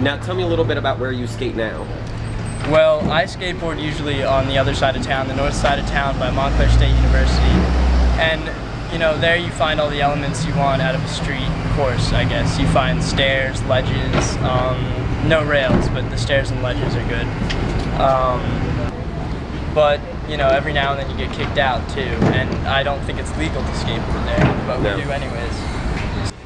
Now tell me a little bit about where you skate now. Well, I skateboard usually on the other side of town, the north side of town by Montclair State University. And, you know, there you find all the elements you want out of a street course, I guess. You find stairs, ledges, no rails, but the stairs and ledges are good. But, you know, every now and then you get kicked out too, and I don't think it's legal to skateboard there, but we do anyways.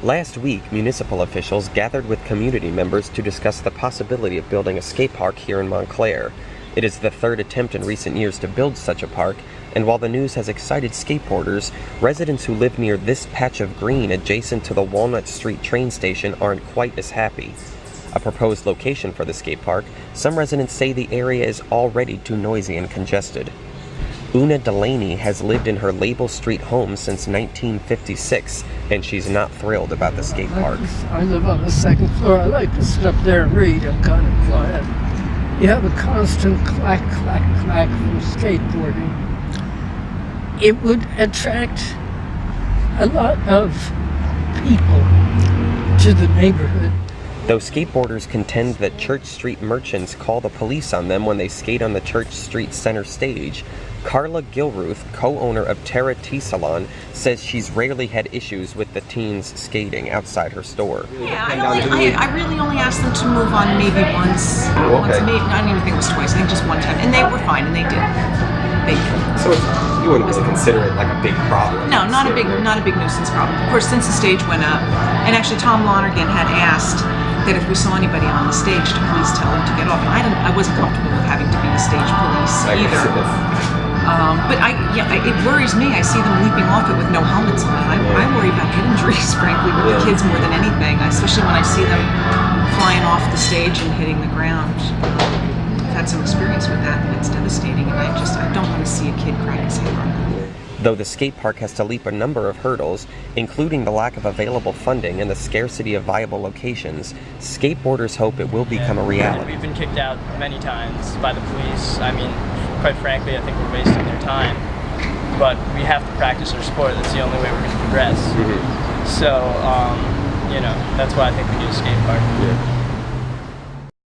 Last week, municipal officials gathered with community members to discuss the possibility of building a skate park here in Montclair. It is the third attempt in recent years to build such a park, and while the news has excited skateboarders, residents who live near this patch of green adjacent to the Walnut Street train station aren't quite as happy. A proposed location for the skate park, some residents say the area is already too noisy and congested. Una Delaney has lived in her Label Street home since 1956, and she's not thrilled about the skate park. I live on the second floor. I like to sit up there and read. I'm kind of quiet. You have a constant clack, clack, clack from skateboarding. It would attract a lot of people to the neighborhood. Though skateboarders contend that Church Street merchants call the police on them when they skate on the Church Street center stage, Carla Gilruth, co-owner of Terra Tea Salon, says she's rarely had issues with the teens skating outside her store. Yeah, I really only asked them to move on maybe once. Okay. Maybe, I don't even think it was twice. I think just one time, and they were fine, and they did. So you wouldn't really consider it like a big problem? No, not a big nuisance problem. Of course, since the stage went up, and actually Tom Lonergan had asked that if we saw anybody on the stage to please tell them to get off. And I wasn't comfortable with having to be the stage police either. But it worries me. I see them leaping off it with no helmets on. I worry about head injuries, frankly, with the kids more than anything, especially when I see them flying off the stage and hitting the ground. I've had some experience with that, and it's devastating, and I don't want to see a kid crack his head on it. Though the skate park has to leap a number of hurdles, including the lack of available funding and the scarcity of viable locations, skateboarders hope it will become a reality. We've been kicked out many times by the police. I mean, quite frankly, I think we're wasting their time. But we have to practice our sport. That's the only way we're going to progress. So, you know, that's why I think we need a skate park.